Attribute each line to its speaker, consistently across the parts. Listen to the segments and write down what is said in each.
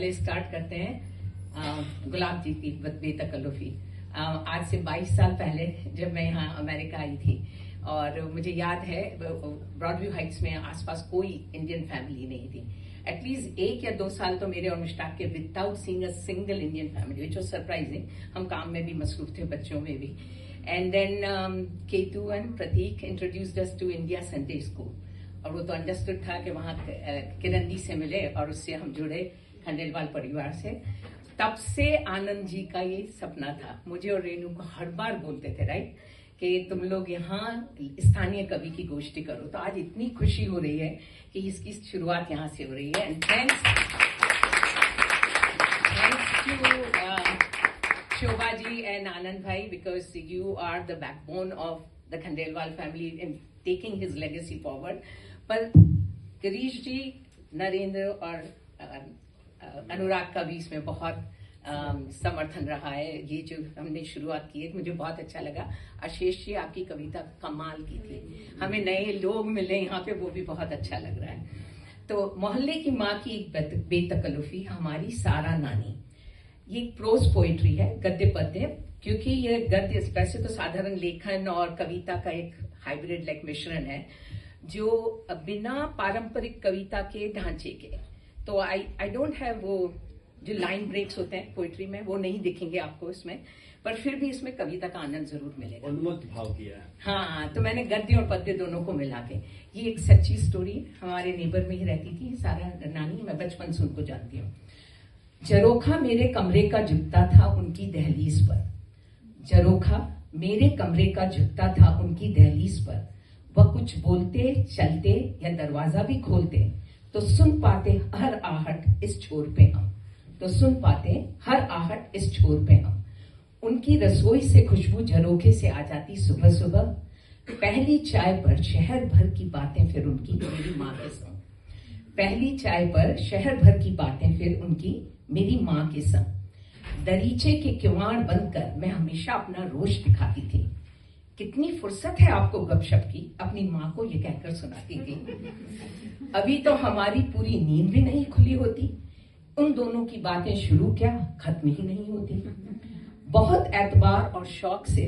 Speaker 1: चलिए स्टार्ट करते हैं गुलाब जी की बेतकल्लुफी। आज से 22 साल पहले जब मैं यहाँ अमेरिका आई थी और मुझे याद है ब्रॉडव्यू हाइट्स में आसपास कोई इंडियन फैमिली नहीं थी। एटलीस्ट 1 या 2 साल तो मेरे और मुश्ताक के without seeing a single Indian family, which was surprising. हम काम में भी मसरूफ थे, बच्चों में भी। And then Ketu and Prateek introduced us to India Sunday school, और वो तो अंडरस्टूड था कि वहाँ किरण दी से मिले और उससे हम जुड़े खंडेलवाल परिवार से। तब से आनंद जी का ये सपना था, मुझे और रेनू को हर बार बोलते थे, राइट, कि तुम लोग यहाँ स्थानीय कवि की गोष्ठी करो। तो आज इतनी खुशी हो रही है कि इसकी शुरुआत यहाँ से हो रही है। And thanks to Shobha ji and Anand भाई, because you are the backbone of the Khandelwal family in taking his legacy forward. पर गिरीश जी, नरेंद्र और अनुराग का भी इसमें बहुत समर्थन रहा है। ये जो हमने शुरुआत की है मुझे बहुत अच्छा लगा। आशीष जी, आपकी कविता कमाल की थी, हमें नए लोग मिले यहाँ पे, वो भी बहुत अच्छा लग रहा है। तो मोहल्ले की माँ की एक बेतकल्लुफी, हमारी सारा नानी, ये एक प्रोज पोइट्री है, गद्य पद्य, क्योंकि ये गद्य वैसे तो साधारण लेखन और कविता का एक हाइब्रिड लाइक मिश्रण है, जो बिना पारंपरिक कविता के ढांचे के। तो आई डोंट हैव वो जो लाइन ब्रेक्स होते हैं पोइट्री में, वो नहीं दिखेंगे आपको इसमें, पर फिर भी इसमें कविता का आनंद जरूर मिलेगा।
Speaker 2: उन्मत्त भाव किया है।
Speaker 1: हाँ, तो मैंने गद्य और पद्य दोनों को मिला के, ये एक सच्ची स्टोरी, हमारे नेबर में ही रहती थी सारा नानी, मैं बचपन से उनको जानती हूँ। झरोखा मेरे कमरे का झुकता था उनकी दहलीज पर, झरोखा मेरे कमरे का झुकता था उनकी दहलीज पर। वह कुछ बोलते, चलते या दरवाजा भी खोलते तो सुन पाते हर आहट इस छोर पे हम, तो सुन पाते हर आहट इस छोर पे हम। उनकी रसोई से खुशबू झरोखे से आ जाती सुबह सुबह। पहली चाय पर शहर भर की बातें फिर उनकी मेरी माँ के संग, पहली चाय पर शहर भर की बातें फिर उनकी मेरी माँ के संग। दरीचे के किवाड़ बंद कर मैं हमेशा अपना रोष दिखाती थी। कितनी फुर्सत है आपको गपशप की, अपनी माँ को ये कहकर सुनाती थी। अभी तो हमारी पूरी नींद भी नहीं खुली होती, उन दोनों की बातें शुरू क्या खत्म ही नहीं होती। बहुत एतबार और शौक से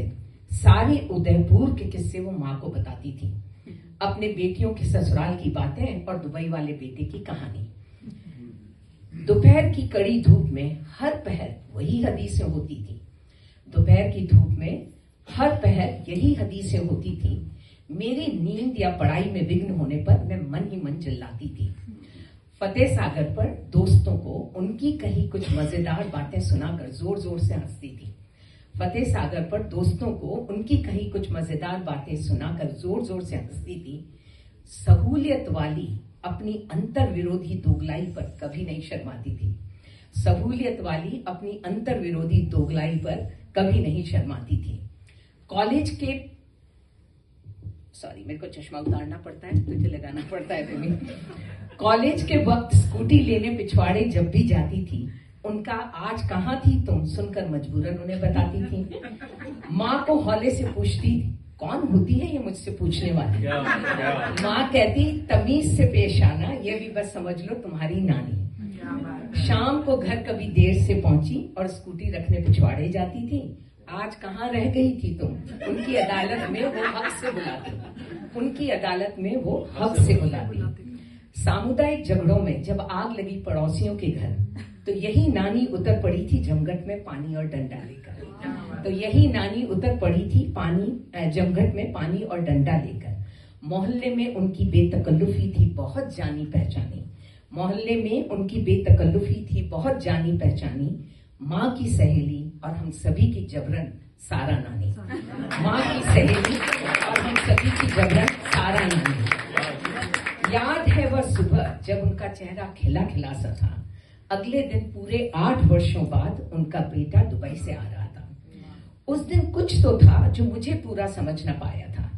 Speaker 1: सारे उदयपुर के किस्से वो माँ को बताती थी, अपने बेटियों के ससुराल की बातें और दुबई वाले बेटे की कहानी। दोपहर की कड़ी धूप में हर पहर वही हदीसें होती थी, दोपहर की धूप में हर पहर यही हदीसें होती थी। मेरी नींद या पढ़ाई में विघ्न होने पर मैं मन ही मन चिल्लाती थी। फतेह सागर पर दोस्तों को उनकी कही कुछ मजेदार बातें सुनाकर जोर जोर से हंसती थी। फतेह सागर पर दोस्तों को उनकी कही कुछ मजेदार बातें सुनाकर जोर जोर से हंसती थी। सहूलियत वाली अपनी अंतर विरोधी दोगलाई पर कभी नहीं शर्माती थी, सहूलियत वाली अपनी अंतर विरोधी दोगलाई पर कभी नहीं शर्माती थी। कॉलेज के मेरे को चश्मा उतारना पड़ता है, तुझे लगाना पड़ता है तुम्हें। कॉलेज के वक्त स्कूटी लेने पिछवाड़े जब भी जाती थी, उनका आज कहाँ थी तुम सुनकर मजबूरन उन्हें बताती थी। माँ को हौले से पूछती, कौन होती है ये मुझसे पूछने वाली। माँ कहती, तमीज से पेश आना, ये भी बस समझ लो तुम्हारी नानी। शाम को घर कभी देर से पहुंची और स्कूटी रखने पिछवाड़े जाती थी। आज कहाँ रह गई थी तुम, उनकी अदालत में वो हक से बुलाती, उनकी अदालत में वो हक से बुलाती। सामुदायिक झगड़ों में जब आग लगी पड़ोसियों के घर, तो यही नानी उतर पड़ी थी जमघट में पानी और डंडा लेकर, तो यही नानी उतर पड़ी थी जमघट में पानी और डंडा लेकर। मोहल्ले में उनकी बेतकल्लुफी थी बहुत जानी पहचानी, मोहल्ले में उनकी बेतकल्लुफी थी बहुत जानी पहचानी। माँ की सहेली और हम सभी की जबरन सारा नानी, माँ की सहेली और हम सभी की जबरन सारा नानी। याद है वह सुबह जब उनका चेहरा खिला खिला सा था। अगले दिन पूरे 8 वर्षों बाद उनका बेटा दुबई से आ रहा था। उस दिन कुछ तो था जो मुझे पूरा समझ न पाया था,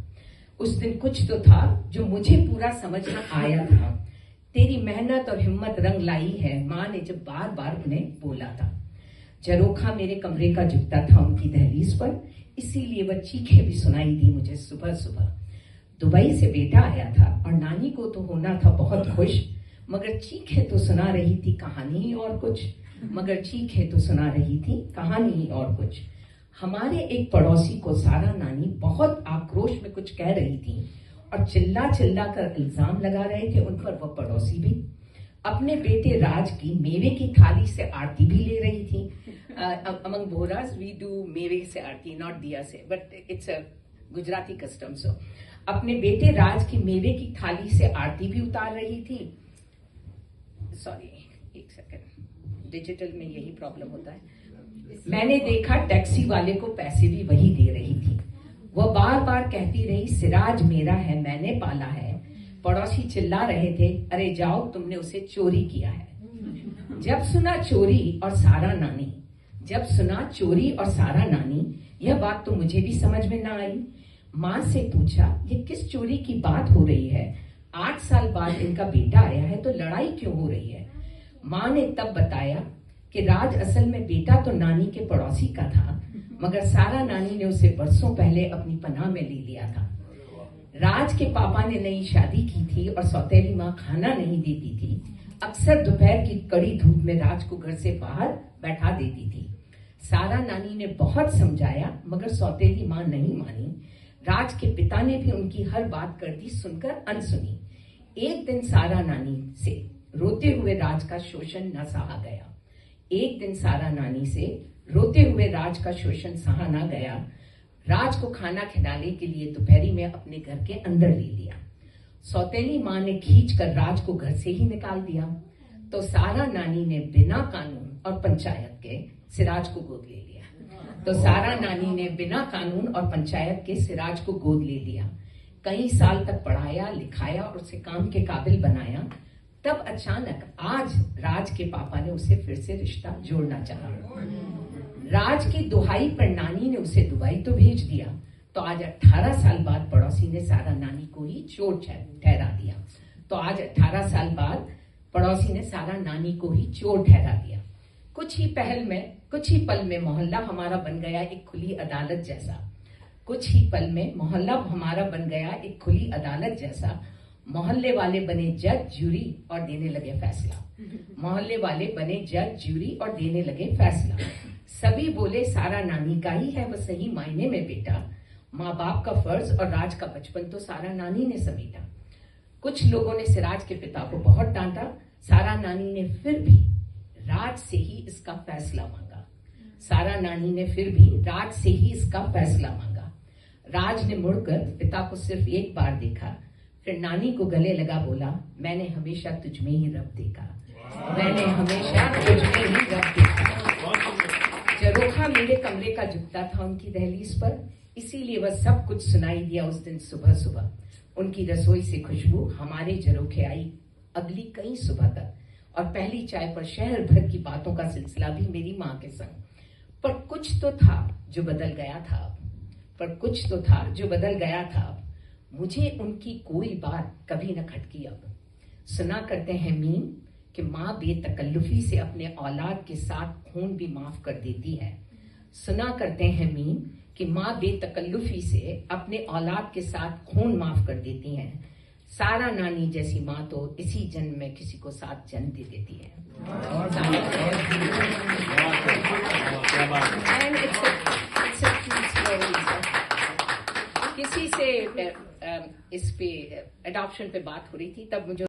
Speaker 1: उस दिन कुछ तो था जो मुझे पूरा समझ न आया था। तेरी मेहनत और हिम्मत रंग लाई है, माँ ने जब बार बार उन्हें बोला था। झरोखा मेरे कमरे का झुकता था उनकी दहलीज पर, इसीलिए वह चीखें भी सुनाई दी मुझे सुबह सुबह। दुबई से बेटा आया था और नानी को तो होना था बहुत खुश, मगर चीखे तो सुना रही थी कहानी और कुछ, मगर चीखे तो सुना रही थी कहानी और कुछ। हमारे एक पड़ोसी को सारा नानी बहुत आक्रोश में कुछ कह रही थी और चिल्ला चिल्ला कर इल्जाम लगा रहे थे उन पर। वह पड़ोसी भी अपने बेटे राज की मेवे की थाली से आरती भी ले रही थी। अमंग बोहरास वी डू मेवे से आरती, नॉट दिया से, but it's a Gujarati custom. So अपने बेटे राज की मेवे की थाली से आरती भी उतार रही थी। सॉरी, एक सेकंड, डिजिटल में यही प्रॉब्लम होता है। मैंने देखा टैक्सी वाले को पैसे भी वही दे रही थी। वह बार बार कहती रही, सिराज मेरा है, मैंने पाला है। पड़ोसी चिल्ला रहे थे, अरे जाओ, तुमने उसे चोरी किया है। जब सुना चोरी और सारा नानी, जब सुना चोरी और सारा नानी, यह बात तो मुझे भी समझ में ना आई। माँ से पूछा, ये किस चोरी की बात हो रही है? 8 साल बाद इनका बेटा आया है तो लड़ाई क्यों हो रही है? माँ ने तब बताया कि राज असल में बेटा तो नानी के पड़ोसी का था, मगर सारा नानी ने उसे बरसों पहले अपनी पनाह में ले लिया था। राज के पापा ने नई शादी की थी और सौतेली माँ खाना नहीं देती थी। अक्सर दोपहर की कड़ी धूप में राज को घर से बाहर बैठा देती थी। सारा नानी ने बहुत समझाया, मगर सौतेली माँ नहीं मानी। राज के पिता ने भी उनकी हर बात कर दी सुनकर अनसुनी। एक दिन सारा नानी से रोते हुए राज का शोषण न सहा गया। एक दिन सारा नानी से रोते हुए राज का शोषण सहा न गया। राज को खाना खिलाने के लिए दोपहरी में अपने घर के अंदर ले लिया। सौतेली माँ ने खींचकर राज को घर से ही निकाल दिया। तो सारा नानी ने बिना कानून और पंचायत के सिराज को गोद ले लिया। तो सारा नानी ने बिना कानून और पंचायत के सिराज को गोद ले लिया। कई साल तक पढ़ाया लिखाया और उसे काम के काबिल बनाया। तब अचानक आज राज के पापा ने उसे फिर से रिश्ता जोड़ना चाहा। राज की दुहाई पर नानी ने उसे दुबई तो भेज दिया। तो आज 18 साल बाद पड़ोसी ने सारा नानी को ही चोर ठहरा दिया। तो आज 18 साल बाद पड़ोसी ने सारा नानी को ही चोर ठहरा दिया। कुछ ही पल में मोहल्ला हमारा बन गया एक खुली अदालत जैसा। कुछ ही पल में मोहल्ला हमारा बन गया एक खुली अदालत जैसा। मोहल्ले वाले बने जज जूरी और देने लगे फैसला। मोहल्ले वाले बने जज जूरी और देने लगे फैसला। सभी बोले, सारा नानी का ही है वह सही मायने में बेटा। माँ बाप का फर्ज और राज का बचपन तो सारा नानी ने समेटा। कुछ लोगों ने सिराज के पिता को बहुत डांटा। सारा नानी ने फिर भी राज से ही इसका फैसला मांगा। सारा नानी ने फिर भी राज से ही इसका फैसला मांगा। राज ने मुड़कर पिता को सिर्फ एक बार देखा, फिर नानी को गले लगा बोला, मैंने हमेशा तुझ में ही रब देखा। मैंने हमेशा तुझ में ही रब देखा। जरोखा मेरे कमरे का झुकता था उनकी दहलीज पर, इसीलिए वह सब कुछ सुनाई दिया उस दिन सुबह सुबह। उनकी रसोई से खुशबू हमारे जरोखे आई अगली कई सुबह तक, और पहली चाय पर शहर भर की बातों का सिलसिला भी मेरी माँ के संग। पर कुछ तो था जो बदल गया था। पर कुछ तो था जो बदल गया था। मुझे उनकी कोई बात कभी न खटकी। अब सुना करते हैं मीम कि माँ बेतकल्लुफी से अपने औलाद के साथ खून भी माफ कर देती है। सुना करते हैं मीम कि माँ बेतकल्लुफी से अपने औलाद के साथ खून माफ कर देती हैं। सारा नानी जैसी माँ तो इसी जन्म में किसी को 7 जन्म दे देती है। किसी से इस पे अडॉप्शन पे बात हो रही थी, तब मुझे